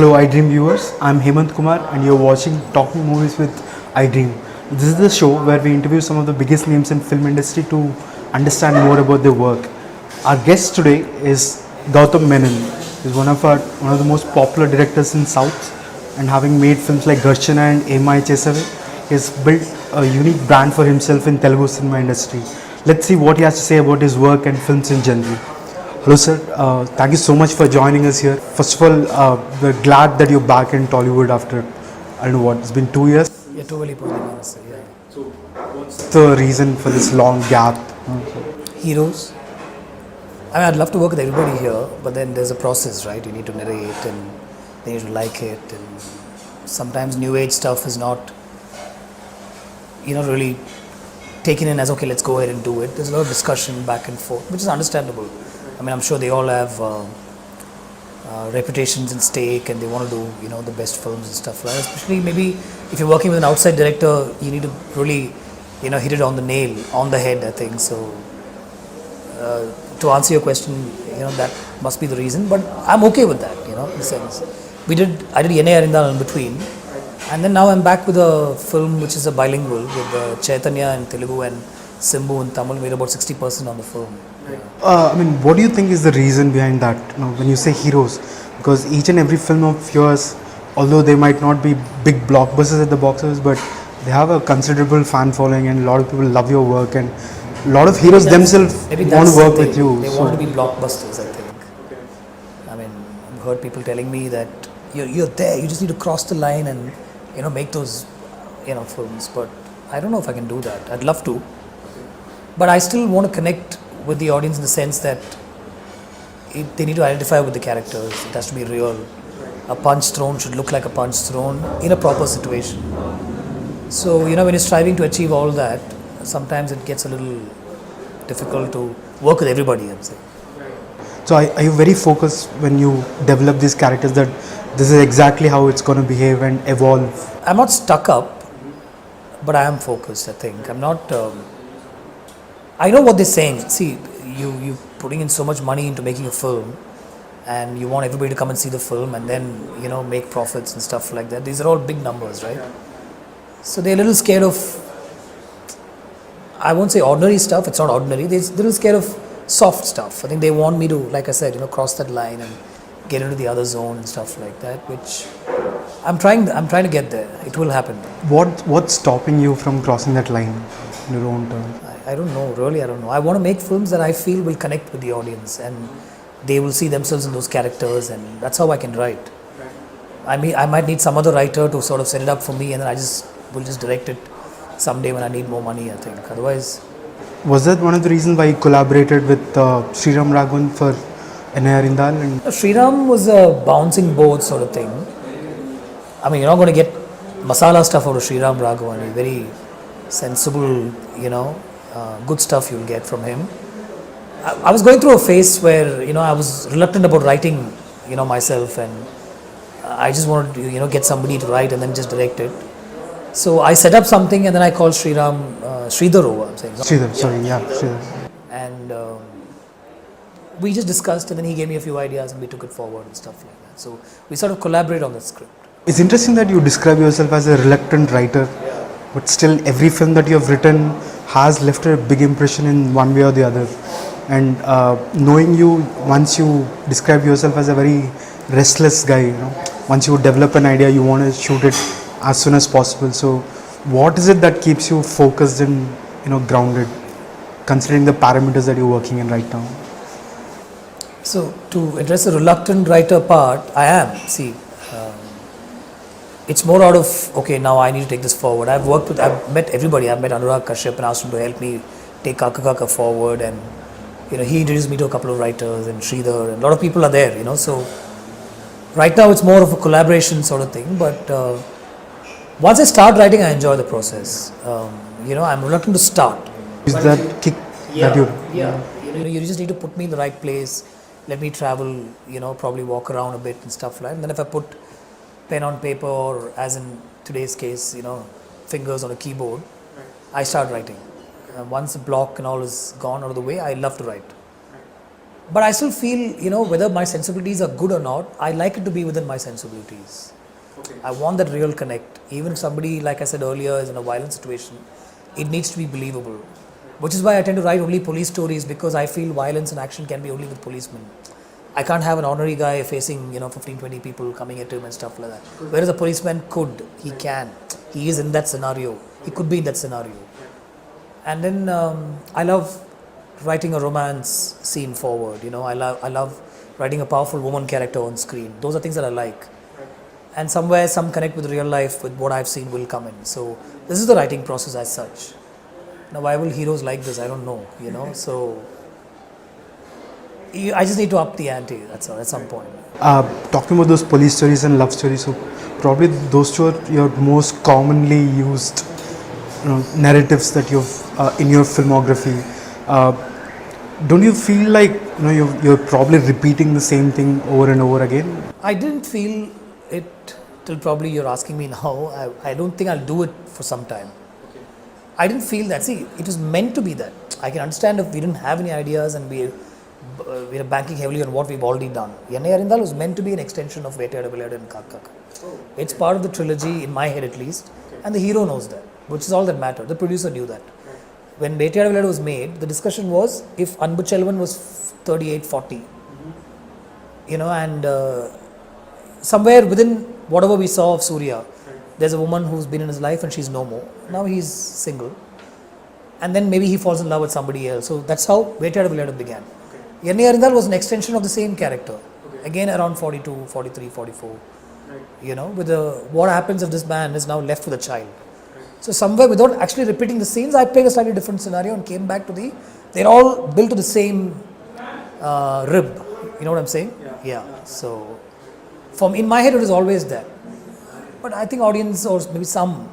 Hello iDream viewers, I'm Hemant Kumar and you're watching Talking Movies with iDream. This is the show where we interview some of the biggest names in film industry to understand more about their work. Our guest today is Gautham Menon. He's one of the most popular directors in South, and having made films like Garchana and Emai Chesave, he's built a unique brand for himself in Telugu cinema industry. Let's see what he has to say about his work and films in general. Hello sir, thank you so much for joining us here. First of all, we're glad that you're back in Tollywood after, I don't know what, it's been 2 years? Yeah, 2 years, yeah. So what's the reason for this long gap? Heroes. I mean, I'd love to work with everybody here, but then there's a process, right? You need to narrate and they need to like it, and sometimes new age stuff is not, really taken in as, okay, let's go ahead and do it. There's a lot of discussion back and forth, which is understandable. I mean, I'm sure they all have reputations in stake and they want to do, the best films and stuff like that. Especially maybe if you're working with an outside director, you need to really, hit it on the nail, on the head, I think. So, to answer your question, that must be the reason. But I'm okay with that, in the sense. I did Yenai Arindal in between. And then now I'm back with a film which is a bilingual with Chaitanya in Telugu and Simbu in Tamil. Made about 60% on the film. I mean, what do you think is the reason behind that? When you say heroes, because each and every film of yours, although they might not be big blockbusters at the box office, but they have a considerable fan following and a lot of people love your work, and a lot of heroes themselves want to work with you. They want to be blockbusters, I think. I mean, I've heard people telling me that you're there, you just need to cross the line and make those films, but I don't know if I can do that. I'd love to, but I still want to connect with the audience in the sense that they need to identify with the characters. It has to be real. A punch thrown should look like a punch thrown in a proper situation. So when you're striving to achieve all that, sometimes it gets a little difficult to work with everybody, I'd say. So are you very focused when you develop these characters that this is exactly how it's going to behave and evolve? I'm not stuck up, but I am focused, I think. I'm not... I know what they're saying. See, you putting in so much money into making a film, and you want everybody to come and see the film and then, make profits and stuff like that. These are all big numbers, right? So they're a little scared of, I won't say ordinary stuff, it's not ordinary. They're a little scared of soft stuff. I think they want me to, like I said, cross that line and get into the other zone and stuff like that, which I'm trying to get there. It will happen. What's stopping you from crossing that line in your own terms? I don't know, really I don't know. I want to make films that I feel will connect with the audience and they will see themselves in those characters, and that's how I can write. I might need some other writer to sort of set it up for me, and then I will just direct it someday when I need more money, I think. Otherwise... Was that one of the reasons why you collaborated with Shiram Raguan for Yenai Arindal? Shiram was a bouncing board sort of thing. I mean, you're not going to get masala stuff out of Shiram Raguan. He's very sensible, good stuff you'll get from him. I was going through a phase where, I was reluctant about writing, myself, and I just wanted to, get somebody to write and then just direct it. So I set up something and then I called Sridhar, I'm saying. Sridhar. And we just discussed, and then he gave me a few ideas and we took it forward and stuff like that. So we sort of collaborate on the script. It's interesting that you describe yourself as a reluctant writer, but still every film that you have written has left a big impression in one way or the other. And knowing you, once you describe yourself as a very restless guy, once you develop an idea, you want to shoot it as soon as possible. So what is it that keeps you focused and grounded, considering the parameters that you're working in right now? So to address the reluctant writer part, I am. See, it's more out of, okay, now I need to take this forward. I've met everybody. I've met Anurag Kashyap and asked him to help me take Kaka Kaka forward, and he introduced me to a couple of writers, and Sridhar, and a lot of people are there, so right now it's more of a collaboration sort of thing, but once I start writing, I enjoy the process. I'm reluctant to start. Is that kick that you... You just need to put me in the right place, let me travel, probably walk around a bit and stuff like that. And then if I put pen on paper, or as in today's case, fingers on a keyboard, I start writing. Once the block and all is gone out of the way, I love to write. But I still feel, whether my sensibilities are good or not, I like it to be within my sensibilities. I want that real connect. Even if somebody, like I said earlier, is in a violent situation, it needs to be believable. Which is why I tend to write only police stories, because I feel violence and action can be only with policemen. I can't have an ordinary guy facing, 15, 20 people coming at him and stuff like that. Whereas a policeman could, he can. He is in that scenario. He could be in that scenario. And then I love writing a romance scene forward. I love writing a powerful woman character on screen. Those are things that I like. And somewhere some connect with real life, with what I've seen will come in. So this is the writing process as such. Now why will heroes like this? I don't know, so I just need to up the ante, that's all, at some point. Talking about those police stories and love stories, so probably those two are your most commonly used narratives that you've in your filmography. Don't you feel like you're probably repeating the same thing over and over again? I didn't feel it till probably you're asking me now. I don't think I'll do it for some time. I didn't feel that. See, it was meant to be that. I can understand if we didn't have any ideas and we are banking heavily on what we've already done. Yenna Arindal was meant to be an extension of Vettayadu Vilayadu and Kakak. It's part of the trilogy, in my head at least, and the hero knows that, which is all that mattered. The producer knew that. When Vettayadu Vilayadu was made, the discussion was if Anbu Chelvan was 38, 40, and somewhere within whatever we saw of Surya, there's a woman who's been in his life and she's no more. Now he's single. And then maybe he falls in love with somebody else. So that's how Vettayadu Vilayadu began. Yenna Arindal was an extension of the same character. Again around 42, 43, 44. With what happens if this man is now left with a child. So somewhere, without actually repeating the scenes, I played a slightly different scenario and came back to they're all built to the same rib. You know what I'm saying? Yeah. So in my head it was always that. But I think audience, or maybe some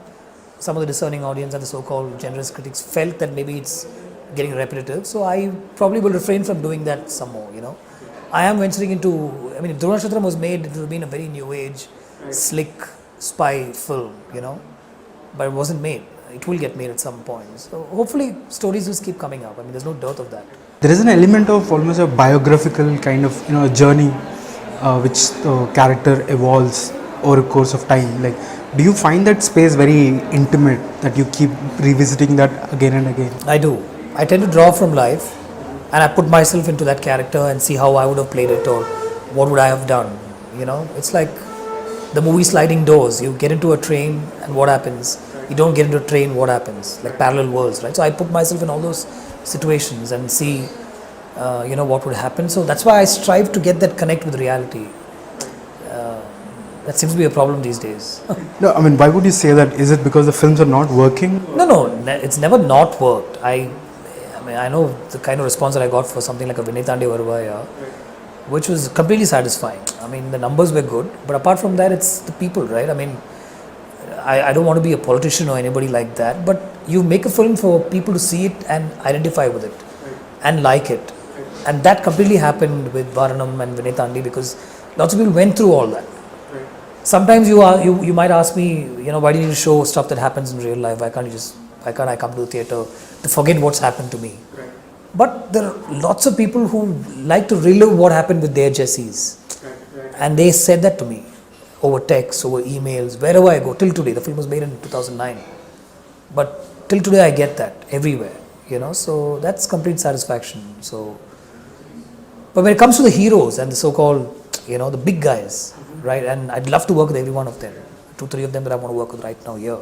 of the discerning audience and the so-called generous critics felt that maybe it's getting repetitive. So I probably will refrain from doing that some more, I am venturing into, if Dhruva Nakshatram was made, it would have been a very new age, slick spy film, but it wasn't made. It will get made at some point. So hopefully stories just keep coming up. There's no dearth of that. There is an element of almost a biographical kind of, a journey which the character evolves over a course of time. Like, do you find that space very intimate, that you keep revisiting that again and again? I do. I tend to draw from life and I put myself into that character and see how I would have played it or what would I have done. It's like the movie Sliding Doors. You get into a train and what happens? You don't get into a train, what happens? Like parallel worlds, right? So I put myself in all those situations and see, what would happen. So that's why I strive to get that connect with reality. That seems to be a problem these days. No, why would you say that? Is it because the films are not working? No, it's never not worked. I know the kind of response that I got for something like a Vinaythandi Varuvaya, which was completely satisfying. The numbers were good, but apart from that, it's the people, right? I don't want to be a politician or anybody like that, but you make a film for people to see it and identify with it and like it. And that completely happened with Varanam and Vinaythandi because lots of people went through all that. Sometimes you might ask me, why do you need to show stuff that happens in real life? Why can't I come to the theatre to forget what's happened to me? Right. But there are lots of people who like to relive what happened with their Jessies. Right. And they said that to me over text, over emails, wherever I go, till today. The film was made in 2009. But till today I get that everywhere, so that's complete satisfaction. But when it comes to the heroes and the so-called, the big guys, right, and I'd love to work with every one of them, 2-3 of them that I want to work with right now here.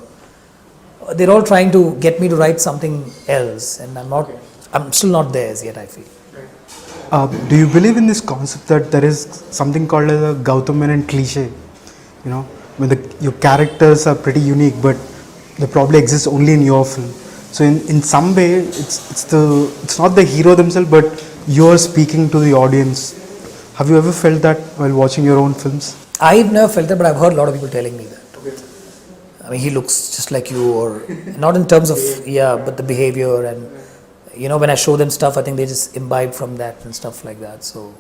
They're all trying to get me to write something else, and I'm still not there as yet, I feel. Do you believe in this concept that there is something called as a Gautman and cliche? Your characters are pretty unique, but they probably exist only in your film. So in some way, it's not the hero themselves, but you're speaking to the audience. Have you ever felt that while watching your own films? I've never felt that, but I've heard a lot of people telling me that. He looks just like you, or not in terms of, but the behavior and, when I show them stuff, I think they just imbibe from that and stuff like that. So,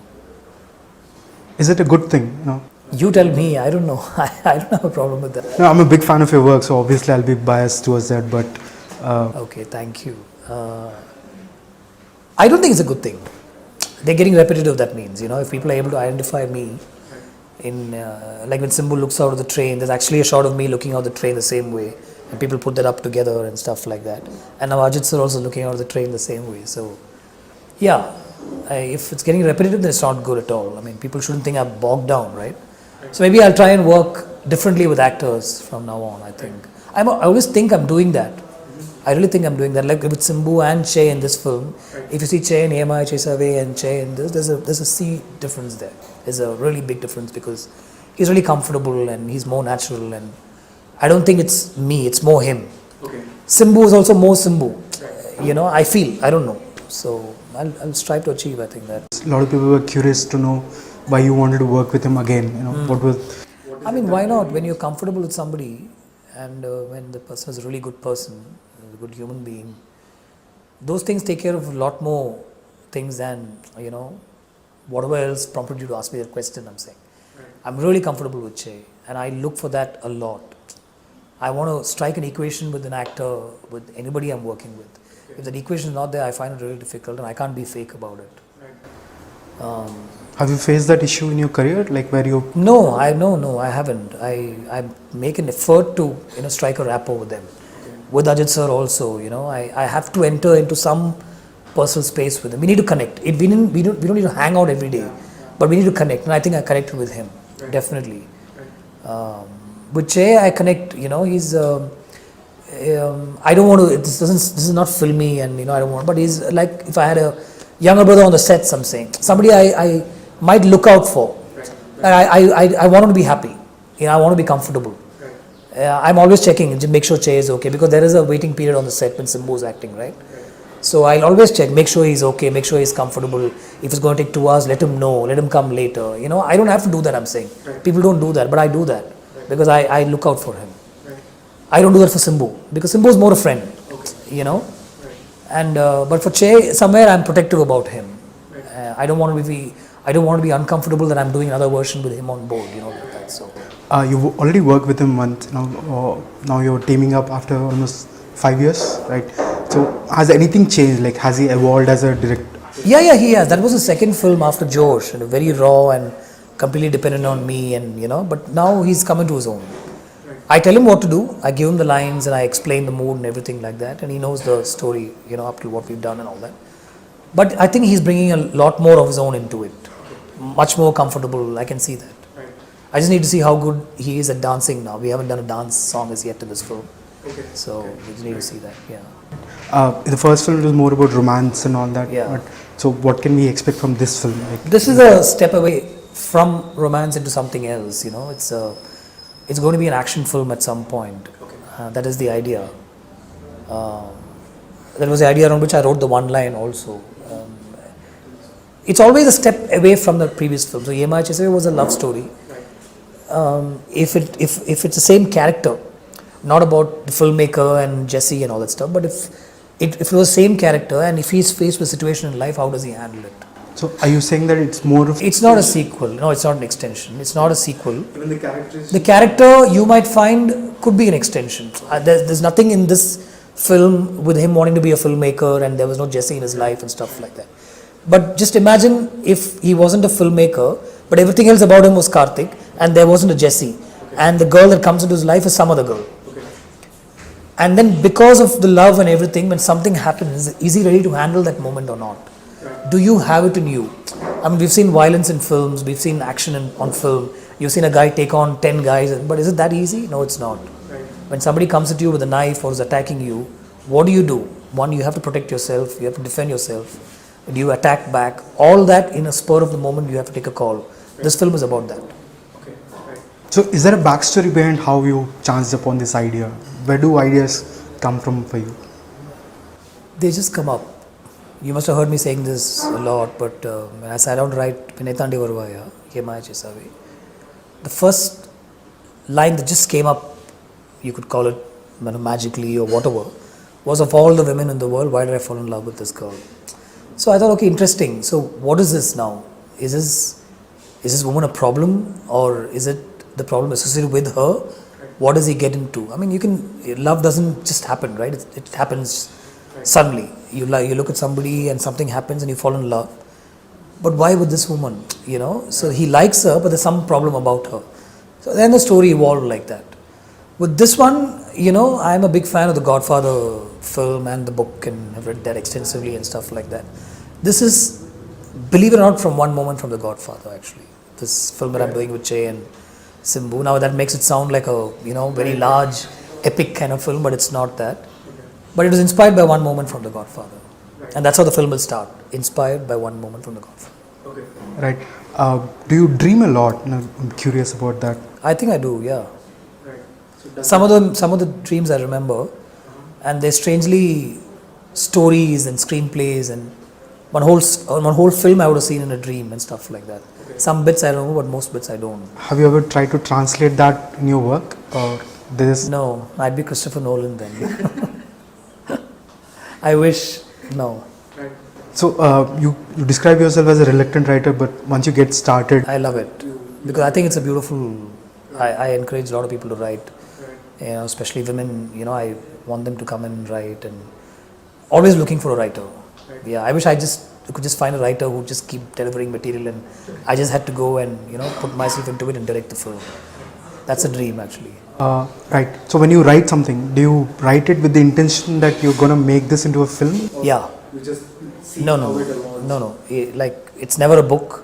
is it a good thing? You tell me. I don't know. I don't have a problem with that. No, I'm a big fan of your work, so obviously I'll be biased towards that. But okay, thank you. I don't think it's a good thing. they're getting repetitive. That means, if people are able to identify me in, like when Simbu looks out of the train, there's actually a shot of me looking out of the train the same way, and people put that up together and stuff like that. And now Ajit sir also looking out of the train the same way. So, yeah, if it's getting repetitive, then it's not good at all. I mean, people shouldn't think I'm bogged down, right? So maybe I'll try and work differently with actors from now on. I think I always think I'm doing that. I really think I'm doing that. Like with Simbu and Che in this film, if you see Che in EMI, Che Survey and Che in this, there's a sea difference there. There's a really big difference because he's really comfortable and he's more natural, and I don't think it's me, it's more him. Okay. Simbu is also more Simbu. I feel, I don't know. So I'll strive to achieve, I think that. A lot of people were curious to know why you wanted to work with him again. What was... I mean, why not? When you're comfortable with somebody and when the person is a really good person, a good human being, those things take care of a lot more things than, whatever else prompted you to ask me that question, I'm saying. Right. I'm really comfortable with Che, and I look for that a lot. I want to strike an equation with an actor, with anybody I'm working with. Okay. If that equation is not there, I find it really difficult and I can't be fake about it. Right. Have you faced that issue in your career, like where you... No, I haven't. I make an effort to, strike a rapport with them. Okay. With Ajit sir also, I have to enter into some personal space with him. We need to connect. We don't need to hang out every day, but we need to connect. And I think I connected with him, right. Definitely. Right. With Che, I connect. He's. I don't want to. This is not filmy, and I don't want. But he's like if I had a younger brother on the sets. I'm saying somebody I might look out for. Right. I want him to be happy. I want to be comfortable. Right. I'm always checking to make sure Che is okay, because there is a waiting period on the set when Simbu is acting, right? So I'll always check, make sure he's okay, make sure he's comfortable. If it's going to take 2 hours, let him know, let him come later. I don't have to do that, I'm saying. Right. People don't do that, but I do that. Right. Because I look out for him. Right. I don't do that for Simbu, because Simbu is more a friend, okay. Right. And but for Che, somewhere I'm protective about him. Right. I don't want to be uncomfortable that I'm doing another version with him on board, like that. So you've already worked with him once, now you're teaming up after almost 5 years, right? So has anything changed? Like, has he evolved as a director? Yeah, he has. That was the second film after Josh, very raw and completely dependent on me, and but now he's coming to his own. Right. I tell him what to do, I give him the lines and I explain the mood and everything like that, and he knows the story, up to what we've done and all that. But I think he's bringing a lot more of his own into it. Much more comfortable, I can see that. Right. I just need to see how good he is at dancing now. We haven't done a dance song as yet in this film. Okay. So we just need to see that, yeah. The first film was more about romance and all that. Yeah. So what can we expect from this film? This is a step away from romance into something else. It's going to be an action film at some point. Okay. That is the idea. That was the idea around which I wrote the one line also. It's always a step away from the previous film. So Yema Chesave was a love story. If it's the same character, not about the filmmaker and Jesse and all that stuff, but if it was the same character and if he's faced with a situation in life, how does he handle it? So are you saying that it's more of... It's not a sequel. No, it's not an extension. It's not a sequel. Even the characters... The character you might find could be an extension. There's nothing in this film with him wanting to be a filmmaker and there was no Jesse in his life and stuff like that. But just imagine if he wasn't a filmmaker, but everything else about him was Karthik and there wasn't a Jesse. Okay. And the girl that comes into his life is some other girl. And then because of the love and everything, when something happens, is he ready to handle that moment or not? Right. Do you have it in you? I mean, we've seen violence in films, we've seen action on film, you've seen a guy take on 10 guys, but is it that easy? No, it's not. Right. When somebody comes at you with a knife or is attacking you, what do? One, you have to protect yourself, you have to defend yourself. Do you attack back? All that in a spur of the moment, you have to take a call. Right. This film is about that. Okay. Right. So is there a backstory behind how you chanced upon this idea? Where do ideas come from for you? They just come up. You must have heard me saying this a lot, but when I sat down to write Vinetandi Varvaya, Yemaya Chesave, the first line that just came up, you could call it magically or whatever, was of all the women in the world, why did I fall in love with this girl? So I thought, okay, interesting. So what is this now? Is this woman a problem, or is it the problem associated with her? What does he get into? I mean, love doesn't just happen, right? It happens suddenly. You look at somebody and something happens and you fall in love. but why with this woman? You know, so he likes her, but there's some problem about her. So then the story evolved like that. With this one, you know, I'm a big fan of the Godfather film and the book, and I've read that extensively and stuff like that. This is, believe it or not, from one moment from the Godfather actually. This film that I'm doing with Che and Simbu. Now that makes it sound like a, you know, very large, epic kind of film, but it's not that. But it was inspired by one moment from the Godfather. And that's how the film will start. Inspired by one moment from the Godfather. Okay. Right. Do you dream a lot? No, I'm curious about that. I think I do, yeah. Some of the dreams I remember, and they're strangely stories and screenplays, and one whole film I would have seen in a dream and stuff like that. Some bits I remember, but most bits I don't. Have you ever tried to translate that in your work, or this? No, I'd be Christopher Nolan then. I wish. No. So you describe yourself as a reluctant writer, but once you get started, I love it because I think it's a beautiful. I encourage a lot of people to write. You know, especially women, you know, I want them to come and write, and always looking for a writer. Yeah, I wish I could just find a writer who just keep delivering material, and I just had to go and, you know, put myself into it and direct the film. That's a dream actually. Right. So when you write something, do you write it with the intention that you're gonna make this into a film? Yeah. You just No. Like, it's never a book.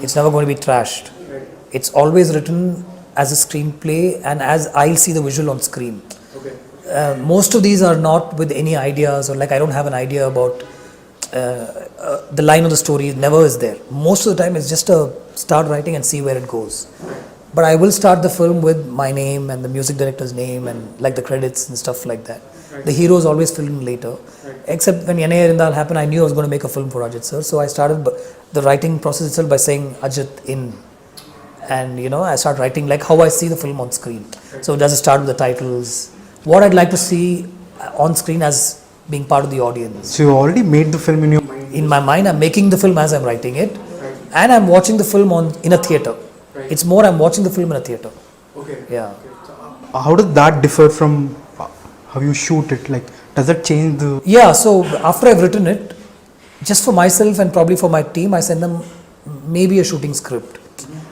It's never going to be trashed. It's always written as a screenplay and as I'll see the visual on screen. Okay. Most of these are not with any ideas, or like I don't have an idea about the line of the story. Never is there. Most of the time it's just a start writing and see where it goes. But I will start the film with my name and the music director's name and like the credits and stuff like that. Right. The hero is always filmed later. Right. Except when Yanne Irindal happened, I knew I was going to make a film for Ajit sir. So I started the writing process itself by saying Ajit in. And, you know, I start writing like how I see the film on screen. Right. So does it start with the titles? What I'd like to see on screen as being part of the audience. So you already made the film in your mind? In my mind, I'm making the film as I'm writing it. Right. And I'm watching the film in a theatre. Right. It's more I'm watching the film in a theatre. Okay. Yeah. Okay. So how does that differ from how you shoot it? Like, does that change the... Yeah, so after I've written it, just for myself and probably for my team, I send them maybe a shooting script.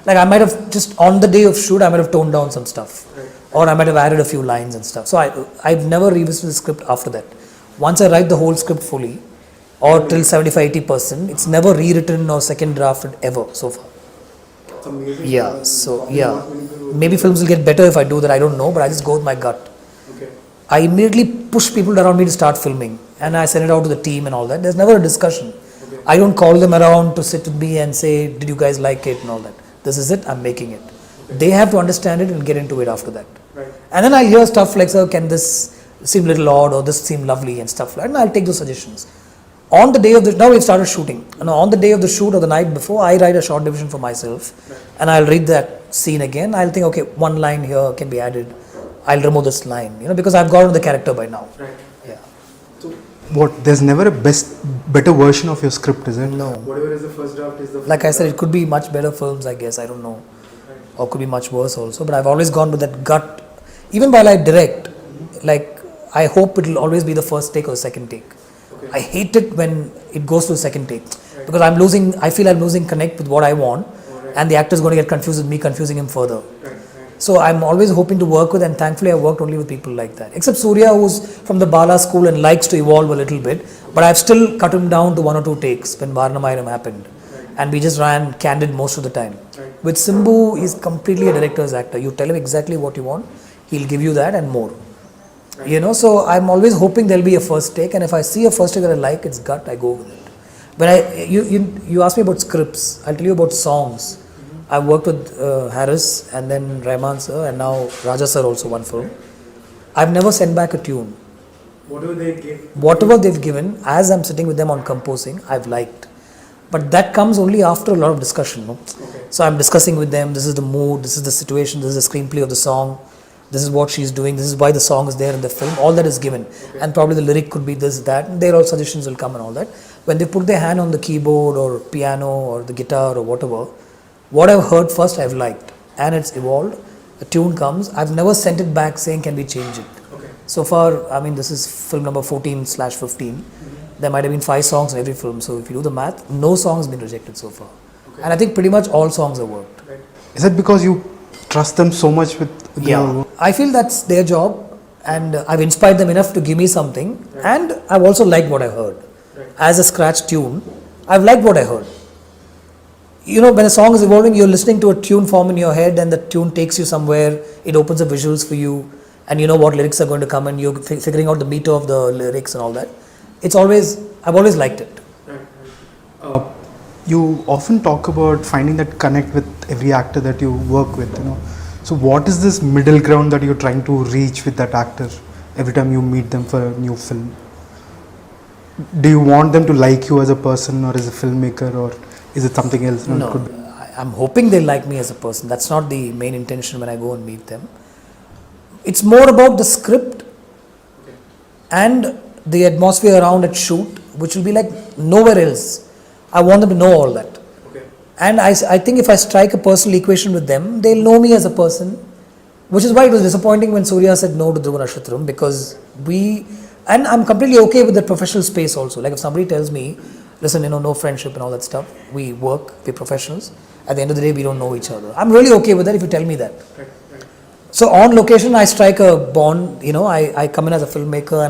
Like I might have just on the day of shoot, I might have toned down some stuff. Right. Or I might have added a few lines and stuff. So I've never revisited the script after that. Once I write the whole script fully, or till 75-80%, it's never rewritten or second drafted ever so far. That's amazing. Yeah, so yeah. Maybe films will get better if I do that, I don't know, but I just go with my gut. Okay. I immediately push people around me to start filming, and I send it out to the team and all that. There's never a discussion. Okay. I don't call them around to sit with me and say, did you guys like it and all that. This is it, I'm making it. Okay. They have to understand it and get into it after that. Right. And then I'll hear stuff like, sir, can this seem a little odd, or this seem lovely and stuff like that, and I'll take those suggestions. On the day of now we've started shooting. And on the day of the shoot or the night before, I write a short division for myself. Right. And I'll read that scene again. I'll think, okay, one line here can be added. I'll remove this line, you know, because I've gotten the character by now. Right. Yeah. So what? There's never a better version of your script, is it? No. Whatever is the first draft is the. Like I said, it could be much better films, I guess. I don't know, or could be much worse also. But I've always gone with that gut. Even while I direct, like I hope it will always be the first take or second take. Okay. I hate it when it goes to the second take, because I feel I'm losing connect with what I want, and the actor is going to get confused with me, confusing him further. So I'm always hoping to work with, and thankfully I worked only with people like that. Except Surya, who's from the Bala school and likes to evolve a little bit, but I've still cut him down to 1 or 2 takes when Varnamayiram happened. And we just ran candid most of the time. With Simbu, he's completely a director's actor. You tell him exactly what you want, he'll give you that and more. You know, so I'm always hoping there'll be a first take, and if I see a first take that I like, it's gut, I go with it. When you ask me about scripts, I'll tell you about songs. I've worked with Harris and then Rahman sir, and now Raja sir also one film. I've never sent back a tune. Whatever they've given, as I'm sitting with them on composing, I've liked. But that comes only after a lot of discussion. No? Okay. So I'm discussing with them, this is the mood, this is the situation, this is the screenplay of the song, this is what she's doing, this is why the song is there in the film, all that is given. Okay. And probably the lyric could be this, that, and their all suggestions will come and all that. When they put their hand on the keyboard or piano or the guitar or whatever, what I've heard first I've liked, and it's evolved. A tune comes, I've never sent it back saying can we change it. Okay. So far, I mean, this is film number 14/15. there might have been 5 songs in every film. So if you do the math, no song has been rejected so far. And I think pretty much all songs have worked. Is it because you trust them so much with their work? I feel that's their job, and I've inspired them enough to give me something, and I've also liked what I heard. As a scratch tune, I've liked what I heard. You know, when a song is evolving, you're listening to a tune form in your head, and the tune takes you somewhere, it opens up visuals for you, and you know what lyrics are going to come, and you're figuring out the meter of the lyrics and all that. I've always liked it. You often talk about finding that connect with every actor that you work with, you know. So what is this middle ground that you're trying to reach with that actor every time you meet them for a new film? Do you want them to like you as a person or as a filmmaker, or is it something else? No, I'm hoping they like me as a person. That's not the main intention when I go and meet them. It's more about the script and the atmosphere around it shoot, which will be like nowhere else. I want them to know all that. And I think if I strike a personal equation with them, they'll know me as a person, which is why it was disappointing when Surya said no to Dhruva Nakshatram, because and I'm completely okay with the professional space also. Like if somebody tells me, listen, no friendship and all that stuff, we work, we're professionals, at the end of the day we don't know each other. I'm really okay with that if you tell me that. So on location I strike a bond, I come in as a filmmaker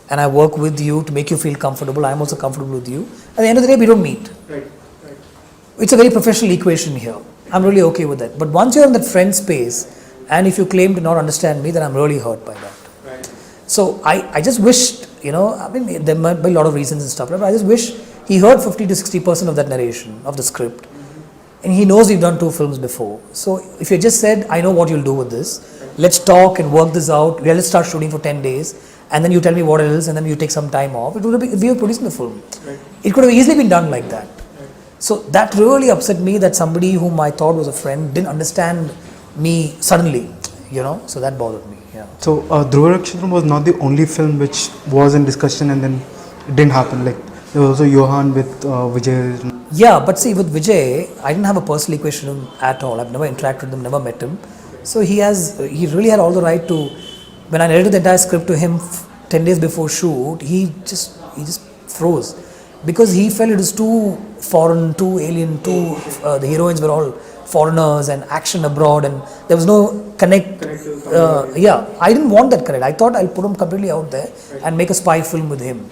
and I work with you to make you feel comfortable. I'm also comfortable with you. At the end of the day we don't meet. It's a very professional equation here. I'm really okay with that. But once you're in that friend space, and if you claim to not understand me, then I'm really hurt by that. So I just wished, there might be a lot of reasons and stuff, but I just wish he heard 50 to 60% of that narration, of the script. And he knows we've done 2 films before. So if you just said, I know what you'll do with this, let's talk and work this out, let's start shooting for 10 days, and then you tell me what it is, and then you take some time off, we were producing the film. It could have easily been done like that. So that really upset me, that somebody whom I thought was a friend didn't understand me suddenly, so that bothered me. Yeah. So Dhruva Nakshatram was not the only film which was in discussion and then it didn't happen. Like there was also Johan with Vijay. Yeah, but see, with Vijay, I didn't have a personal equation with him at all. I've never interacted with him, never met him. So he really had all the right to, when I narrated the entire script to him 10 days before shoot, he just froze. Because he felt it was too foreign, too alien, the heroines were all foreigners and action abroad, and there was no connect. I didn't want that connect. I thought I'll put him completely out there and make a spy film with him.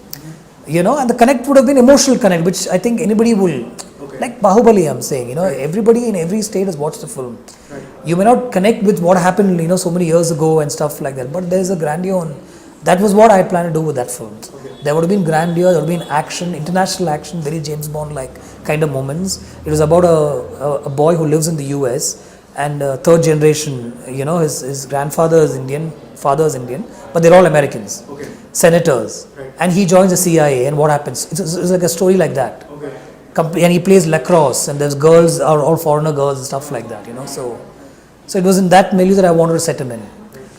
And the connect would have been emotional connect, which I think anybody will, like Bahubali I'm saying, everybody in every state has watched the film. You may not connect with what happened, so many years ago and stuff like that, but there's a grandeur. That was what I had planned to do with that film. There would have been grandeur, there would have been action, international action, very James Bond-like kind of moments. It was about a boy who lives in the US and third generation, his grandfather is Indian, father is Indian, but they're all Americans, senators. And he joins the CIA, and what happens? It's like a story like that. And he plays lacrosse, and there's girls, are all foreigner girls and stuff like that, So it was in that milieu that I wanted to set him in.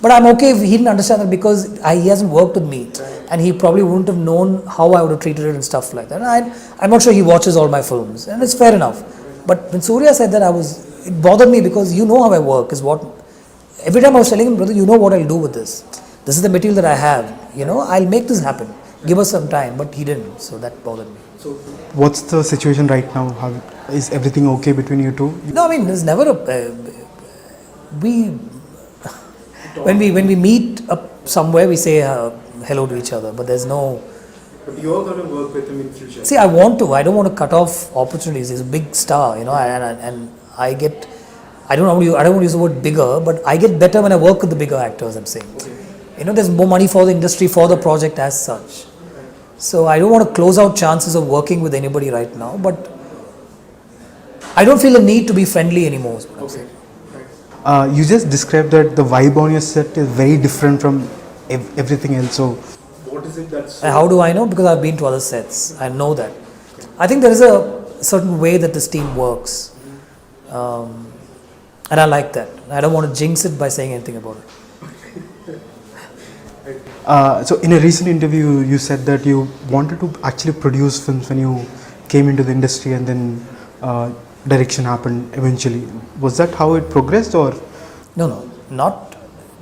But I'm okay if he didn't understand that, because he hasn't worked with me, and he probably wouldn't have known how I would have treated it and stuff like that. And I'm not sure he watches all my films, and it's fair enough. But when Surya said that, it bothered me, because how I work is what. Every time I was telling him, brother, what I'll do with this. This is the material that I have. I'll make this happen. Give us some time, but he didn't. So that bothered me. So what's the situation right now? Is everything okay between you two? No, there's never when we meet up somewhere, we say hello to each other, but there's no. But you're going to work with him in future. See, I want to. I don't want to cut off opportunities. He's a big star, and I get. I don't want to use the word bigger, but I get better when I work with the bigger actors. I'm saying, there's more money for the industry, for the project as such. So I don't want to close out chances of working with anybody right now, but I don't feel the need to be friendly anymore. Is what I'm saying. You just described that the vibe on your set is very different from everything else. So, what is it that's... How do I know? Because I've been to other sets. I know that. I think there is a certain way that this team works. And I like that. I don't want to jinx it by saying anything about it. So in a recent interview, you said that you wanted to actually produce films when you came into the industry, and then direction happened eventually. Was that how it progressed, or? No,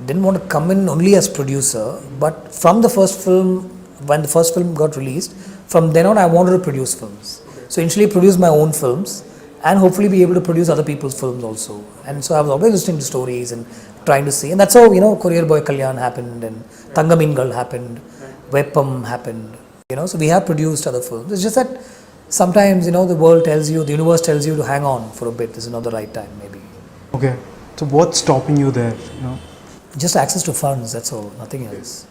didn't want to come in only as producer, but from the first film, when the first film got released, From then on, I wanted to produce films. So initially produce my own films and hopefully be able to produce other people's films also. And so I was always listening to stories and trying to see. And that's how, Courier Boy Kalyan happened and Thangamingal happened, Weppam happened. So we have produced other films. It's just that sometimes, the world tells you, the universe tells you to hang on for a bit. This is not the right time, maybe. Okay. So what's stopping you there? Just access to funds, that's all. Nothing else.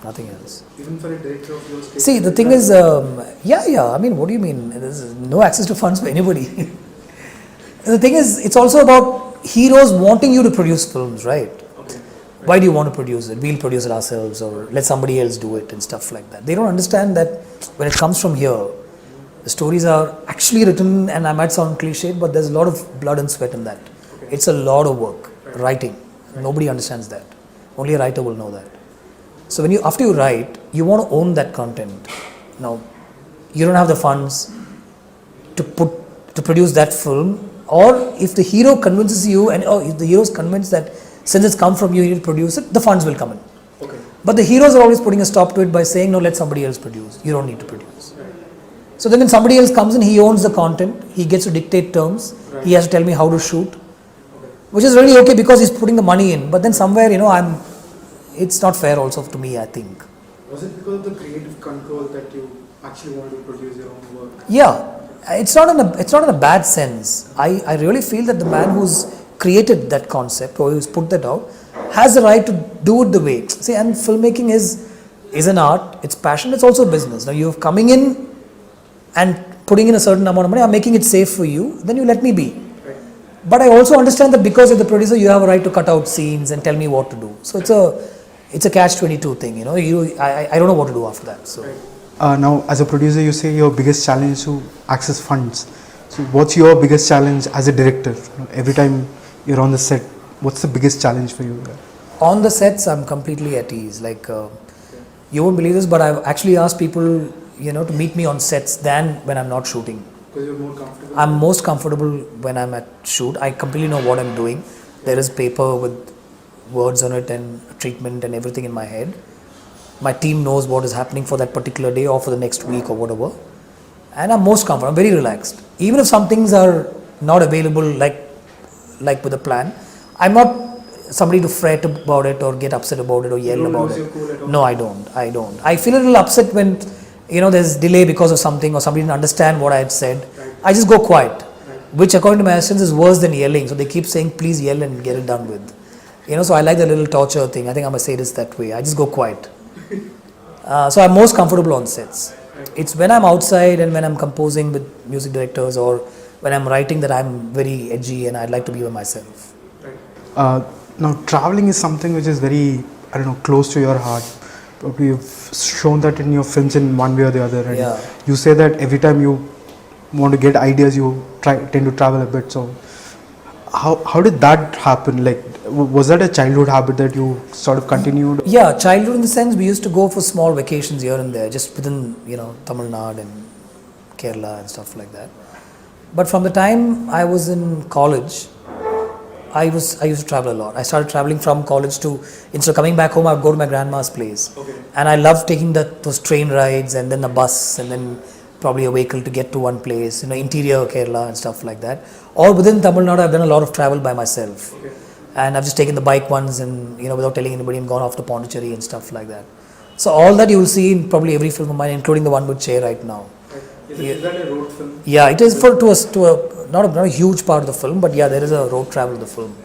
Nothing else. Even for a director of yours. See, the thing is, I mean, what do you mean? There's no access to funds for anybody. The thing is, it's also about heroes wanting you to produce films, right? Okay. Why do you want to produce it? We'll produce it ourselves or let somebody else do it and stuff like that. They don't understand that when it comes from here, the stories are actually written, and I might sound cliche, but there's a lot of blood and sweat in that. Okay. It's a lot of work, writing. Nobody understands that. Only a writer will know that. So after you write, you want to own that content. Now, you don't have the funds to produce that film, or if the hero convinces you, or if the hero is convinced that since it's come from you, you need to produce it, the funds will come in. Okay. But the heroes are always putting a stop to it by saying, no, let somebody else produce. You don't need to produce. Right. So then when somebody else comes in, he owns the content. He gets to dictate terms. Right. He has to tell me how to shoot. Which is really okay because he's putting the money in. But then somewhere, it's not fair also to me, I think. Was it because of the creative control that you actually wanted to produce your own work? Yeah, it's not in a bad sense. I really feel that the man who's created that concept or who's put that out has the right to do it the way. See, and filmmaking is an art, it's passion, it's also business. Now you're coming in and putting in a certain amount of money, I'm making it safe for you, then you let me be. But I also understand that because you're the producer, you have a right to cut out scenes and tell me what to do. So it's a catch-22 thing, I don't know what to do after that. So now, as a producer, you say your biggest challenge is to access funds. So what's your biggest challenge as a director? Every time you're on the set, what's the biggest challenge for you? On the sets, I'm completely at ease. You won't believe this, but I've actually asked people, to meet me on sets than when I'm not shooting. Because you're more comfortable? I'm most comfortable when I'm at shoot. I completely know what I'm doing. There is paper with words on it and treatment and everything in my head. My team knows what is happening for that particular day or for the next week or whatever. And I'm most comfortable. I'm very relaxed. Even if some things are not available like with a plan, I'm not somebody to fret about it or get upset about it or yell about it. No, I don't. I feel a little upset when there's delay because of something or somebody didn't understand what I had said. Right. I just go quiet, which according to my assistants is worse than yelling. So they keep saying, please yell and get it done with. So I like the little torture thing. I think I'm a sadist that way. I just go quiet. So I'm most comfortable on sets. It's when I'm outside and when I'm composing with music directors or when I'm writing that I'm very edgy and I'd like to be by myself. Now, traveling is something which is very, close to your heart. Probably you've shown that in your films in one way or the other. And you say that every time you want to get ideas, you tend to travel a bit. So how did that happen? Was that a childhood habit that you sort of continued? Yeah, childhood in the sense we used to go for small vacations here and there, just within, Tamil Nadu and Kerala and stuff like that. But from the time I was in college, I used to travel a lot. I started traveling from college to, instead of coming back home, I would go to my grandma's place. Okay. And I loved taking those train rides and then a bus and then probably a vehicle to get to one place, interior Kerala and stuff like that. Or within Tamil Nadu, I've done a lot of travel by myself. Okay. And I've just taken the bike once and, without telling anybody and gone off to Pondicherry and stuff like that. So all that you will see in probably every film of mine, including the one with Che right now. Is that a road film? Yeah, it is not a huge part of the film, but yeah, there is a road travel of the film.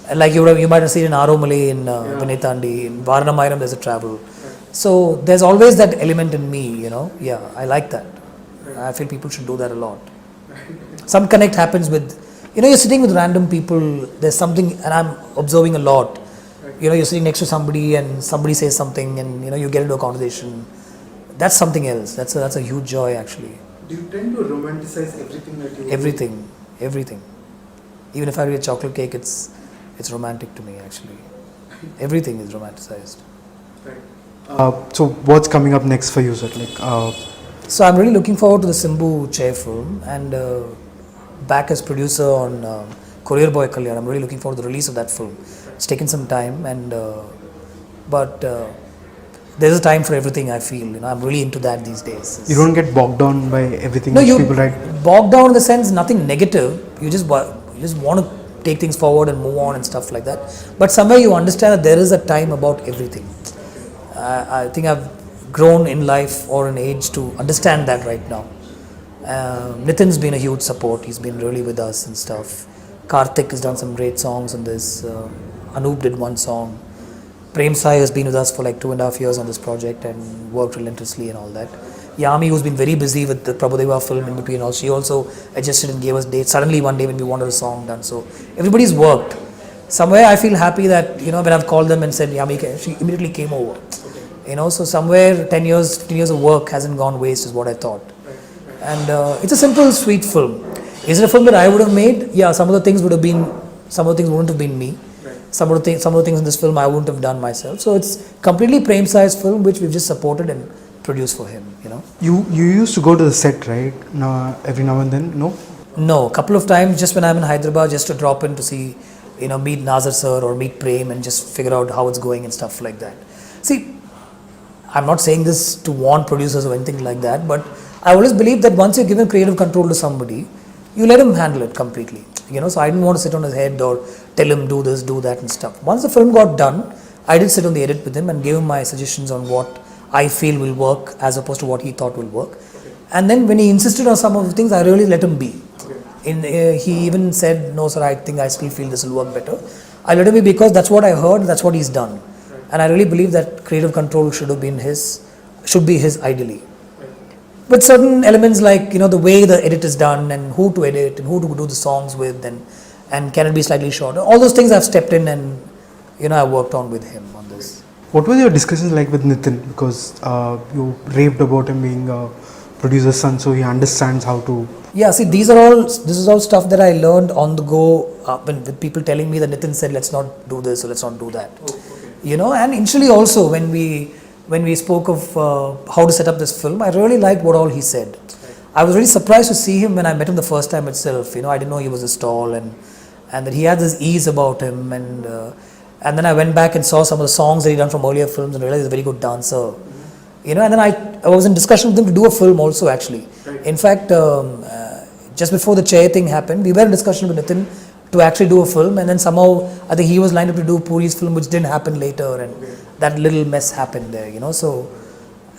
And like you might have seen in Aromale, in Vinetandi, in Varanamayram, there's a travel. Right. So there's always that element in me, Yeah, I like that. Right. I feel people should do that a lot. Some connect happens with, you're sitting with random people, there's something, and I'm observing a lot. Right. You're sitting next to somebody and somebody says something and, you get into a conversation. That's something else. That's a huge joy actually. Do you tend to romanticize everything that you Everything. Even if I read a chocolate cake, it's romantic to me actually. Everything is romanticized. Right. So what's coming up next for you, sir? So I'm really looking forward to the Simbu Che film and back as producer on Courier Boy Kalyan. I'm really looking forward to the release of that film. It's taken some time but there's a time for everything. I feel, I'm really into that these days. You don't get bogged down by everything No, which you people write. bogged down in the sense nothing negative. You just want to take things forward and move on and stuff like that. But somewhere you understand that there is a time about everything. I think I've grown in life or in age to understand that right now. Nitin's been a huge support. He's been really with us and stuff. Karthik has done some great songs on this. Anup did one song. Prem Sai has been with us for like 2.5 years on this project and worked relentlessly and all that. Yami, who's been very busy with the Prabhadeva film in between, all she also adjusted and gave us dates. Suddenly one day when we wanted a song done, so everybody's worked. Somewhere I feel happy that when I've called them and said Yami, she immediately came over. So somewhere 10 years, 15 years of work hasn't gone waste is what I thought. And it's a simple, sweet film. Is it a film that I would have made? Yeah, some of the things wouldn't have been me. Some of the things in this film I wouldn't have done myself. So it's completely Prem Sai's film, which we've just supported and produced for him. You used to go to the set, right? Every now and then, no? No, a couple of times just when I'm in Hyderabad, just to drop in to see, meet Nazar sir or meet Prem and just figure out how it's going and stuff like that. See, I'm not saying this to warn producers or anything like that, but I always believe that once you're given creative control to somebody, you let him handle it completely. So I didn't want to sit on his head or tell him do this, do that and stuff. Once the film got done, I did sit on the edit with him and gave him my suggestions on what I feel will work as opposed to what he thought will work. Okay. And then when he insisted on some of the things, I really let him be. Okay. He even said, no sir, I think I still feel this will work better. I let him be because that's what I heard, that's what he's done. Right. And I really believe that creative control should be his ideally. Right. But certain elements like, the way the edit is done and who to edit and who to do the songs with and can it be slightly shorter. All those things I've stepped in and, I worked on with him on this. What were your discussions like with Nitin? Because you raved about him being a producer's son, so he understands how to... Yeah, see, this is all stuff that I learned on the go with people telling me that Nitin said, let's not do this or let's not do that. Oh, okay. And initially also when we spoke of how to set up this film, I really liked what all he said. Right. I was really surprised to see him when I met him the first time itself. I didn't know he was this tall and that he had this ease about him and then I went back and saw some of the songs that he'd done from earlier films and realized he's a very good dancer. Mm-hmm. And then I was in discussion with him to do a film also actually. Right. In fact, just before the chair thing happened, we were in discussion with Nitin to actually do a film and then somehow I think he was lined up to do Puri's film which didn't happen later and that little mess happened there, so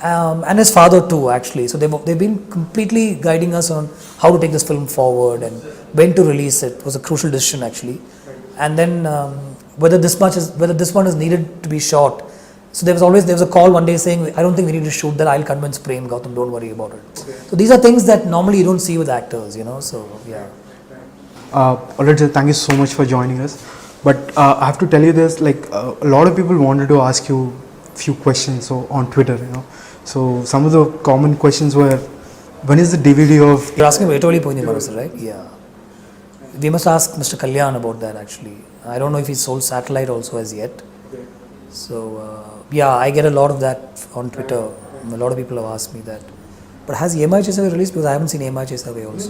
and his father too actually. So they've been completely guiding us on how to take this film forward and when to release it was a crucial decision actually. And then whether this one is needed to be shot. So there was a call one day saying, I don't think we need to shoot that, I'll convince Prem, Gautham, don't worry about it. Okay. So these are things that normally you don't see with actors, so yeah. Alright, thank you so much for joining us. But I have to tell you this, a lot of people wanted to ask you a few questions on Twitter, So some of the common questions were, when is the DVD of... You're asking about Etoli Pointi Manasu, right? Yeah. We must ask Mr. Kalyan about that actually. I don't know if he's sold satellite also as yet. Okay. So, yeah, I get a lot of that on Twitter. A lot of people have asked me that. But has EMI Chesave released? Because I haven't seen EMI Chesave also.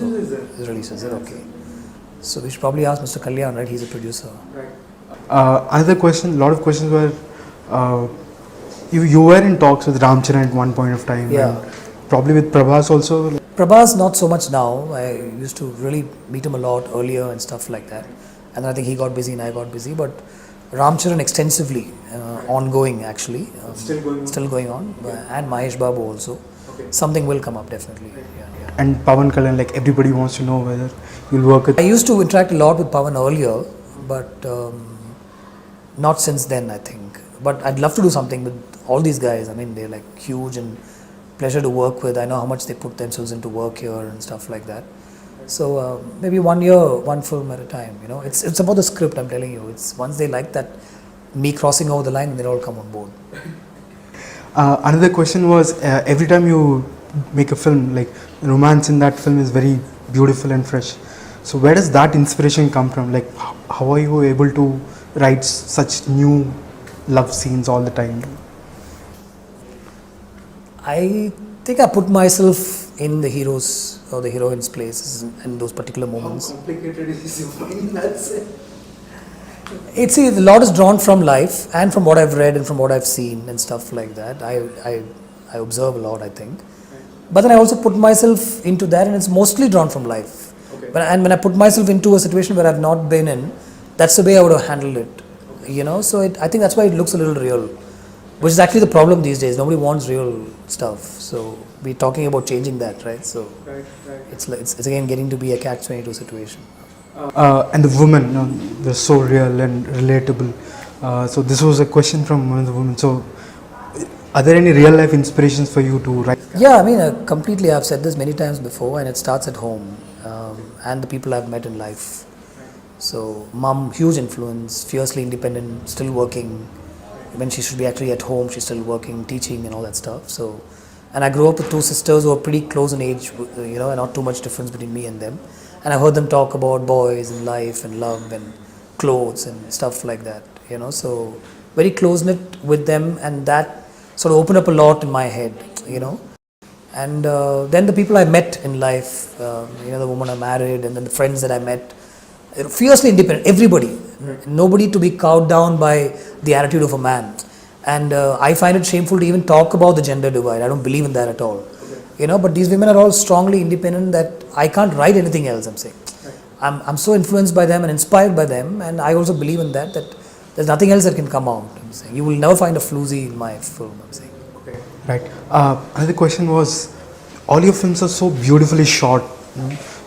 His release, is it? Okay. So, we should probably ask Mr. Kalyan, right? He's a producer. Right. Another question, a lot of questions were, you were in talks with Ram Charan at one point of time. Yeah. And probably with Prabhas also. Prabhas, not so much now. I used to really meet him a lot earlier and stuff like that. And I think he got busy and I got busy. But Ram Charan extensively, ongoing actually. Still going on. And Mahesh Babu also. Okay. Something will come up definitely. Yeah. And Pawan, Kalyan, everybody wants to know whether you'll work with... I used to interact a lot with Pawan earlier, but not since then I think. But I'd love to do something with all these guys. I mean, they're huge and pleasure to work with. I know how much they put themselves into work here and stuff like that. So maybe 1 year, one film at a time. It's about the script. I'm telling you. It's once they like that, me crossing over the line, they'll all come on board. Another question was, every time you make a film, romance in that film is very beautiful and fresh. So where does that inspiration come from? How are you able to write such new love scenes all the time? I think I put myself in the heroes or the heroine's places in those particular moments. How complicated is your mind in that sense? It's a lot is drawn from life and from what I've read and from what I've seen and stuff like that. I observe a lot, I think. But then I also put myself into that, and it's mostly drawn from life. And when I put myself into a situation where I've not been in, that's the way I would have handled it. So I think that's why it looks a little real, which is actually the problem these days. Nobody wants real stuff. So we're talking about changing that, right? So it's again getting to be a catch-22 situation. And the women, they're so real and relatable. So this was a question from one of the women. So are there any real life inspirations for you to write? Yeah, I mean, completely. I've said this many times before, and it starts at home and the people I've met in life. So, mom, huge influence, fiercely independent, still working. When she should be actually at home, she's still working, teaching, and all that stuff. So, and I grew up with two sisters who are pretty close in age, and not too much difference between me and them. And I heard them talk about boys and life and love and clothes and stuff like that. So very close knit with them, and that sort of opened up a lot in my head. And then the people I met in life, the woman I married, and then the friends that I met, fiercely independent, everybody, nobody to be cowed down by the attitude of a man. And I find it shameful to even talk about the gender divide. I don't believe in that at all. But these women are all strongly independent that I can't write anything else, I'm saying. I'm so influenced by them and inspired by them, and I also believe in that there's nothing else that can come out, I'm saying. You will never find a floozy in my film, I'm saying. Right. Another question was, all your films are so beautifully shot.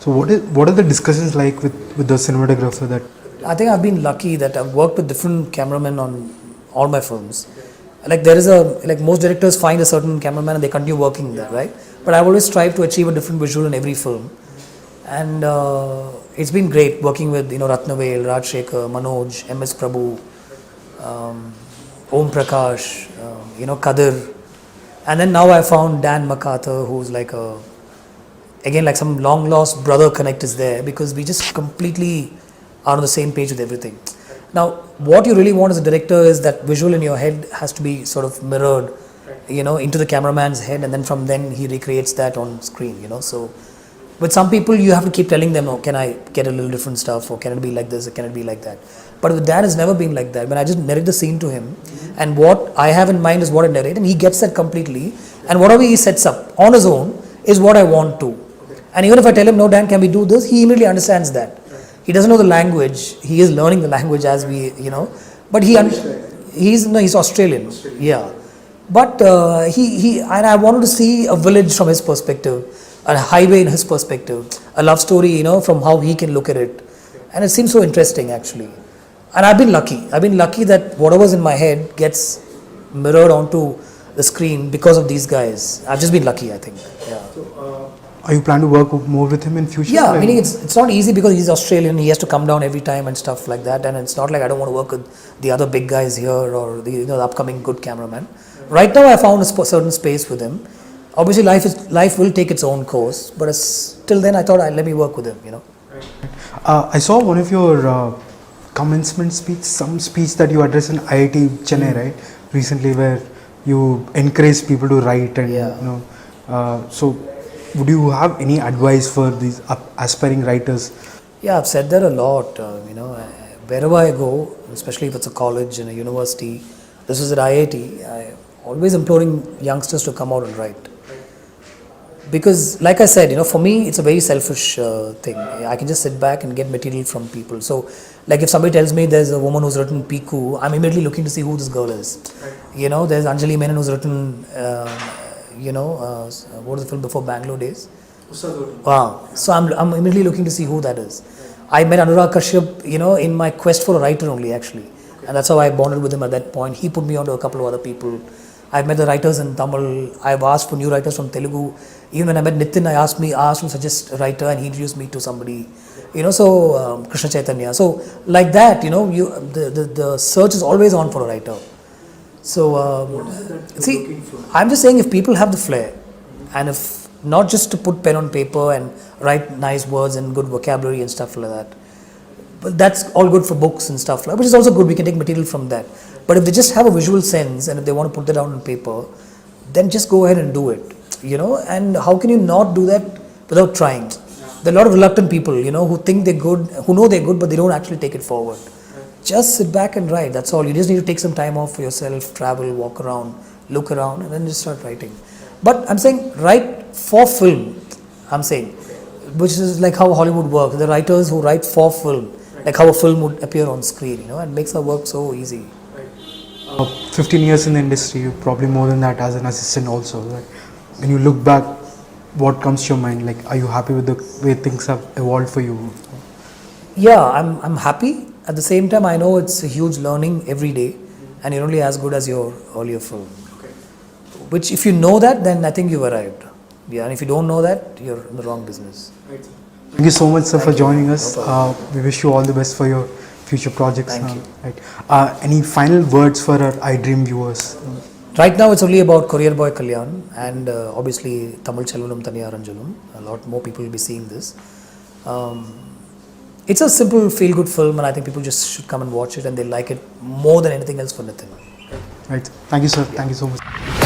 So what are the discussions like with the cinematographer? That I think I've been lucky that I've worked with different cameramen on all my films. Like there is most directors find a certain cameraman and they continue working there, right? But I've always tried to achieve a different visual in every film. And it's been great working with, Ratnavel, Rajshekhar, Manoj, MS Prabhu, Om Prakash, Kadir. And then now I found Dan MacArthur, who's like some long lost brother connect is there, because we just completely are on the same page with everything. Now, what you really want as a director is that visual in your head has to be sort of mirrored, into the cameraman's head, and then from then he recreates that on screen, So with some people you have to keep telling them, can I get a little different stuff, or can it be like this, or can it be like that? But with Dan, it's never been like that. When I just narrate the scene to him, and what I have in mind is what I narrate, and he gets that completely, and whatever he sets up on his own is what I want to. And even if I tell him, no, Dan, can we do this? He immediately understands that. He doesn't know the language. He is learning the language as we, but he's Australian. Yeah. But and I wanted to see a village from his perspective, a highway in his perspective, a love story, from how he can look at it. And it seems so interesting, actually. And I've been lucky. I've been lucky that whatever's in my head gets mirrored onto the screen because of these guys. I've just been lucky, I think. Yeah. Are you planning to work more with him in future? Yeah, meaning it's not easy because he's Australian. He has to come down every time and stuff like that. And it's not like I don't want to work with the other big guys here or the upcoming good cameraman. Right now, I found a certain space with him. Obviously, life will take its own course. But till then, I thought let me work with him. I saw one of your commencement speech, some speech that you addressed in IIT Chennai, right? Recently, where you encourage people to write and so. Would you have any advice for these aspiring writers? Yeah, I've said that a lot. Wherever I go, especially if it's a college and a university, this was at IIT, I'm always imploring youngsters to come out and write. Because, like I said, for me, it's a very selfish thing. I can just sit back and get material from people. So, like if somebody tells me there's a woman who's written Piku, I'm immediately looking to see who this girl is. There's Anjali Menon who's written... what was the film before Bangalore Days? Wow. So I'm immediately looking to see who that is. I met Anurag Kashyap, in my quest for a writer only, actually. And that's how I bonded with him at that point. He put me on to a couple of other people. I've met the writers in Tamil. I've asked for new writers from Telugu. Even when I met Nitin, I asked him to suggest a writer, and he introduced me to somebody. Krishna Chaitanya. So like that, the search is always on for a writer. So, see, I'm just saying if people have the flair, and if not just to put pen on paper and write nice words and good vocabulary and stuff like that, but that's all good for books and stuff like that, which is also good, we can take material from that. But if they just have a visual sense and if they want to put that down on paper, then just go ahead and do it, and how can you not do that without trying? There are a lot of reluctant people, who think they're good, who know they're good, but they don't actually take it forward. just sit back and write. That's all. You just need to take some time off for yourself, travel, walk around, look around, and then just start writing. But I'm saying write for film. I'm saying, which is like how Hollywood works. The writers who write for film, like how a film would appear on screen, and makes our work so easy. 15 years in the industry, probably more than that as an assistant also. Right? When you look back, what comes to your mind? Like, are you happy with the way things have evolved for you? Yeah, I'm happy. At the same time, I know it's a huge learning every day, and you're only as good as your earlier film. Which, if you know that, then I think you've arrived. Yeah, and if you don't know that, you're in the wrong business. Thank you so much, sir, for joining us. We wish you all the best for your future projects. Thank you. Right. Any final words for our iDream viewers? Right now, it's only about Courier Boy Kalyan and obviously Tamil Chelvanum Thaniyaranjalum. A lot more people will be seeing this. It's a simple feel-good film, and I think people just should come and watch it, and they like it more than anything else for Nitin. Right. Thank you, sir. Thank you so much.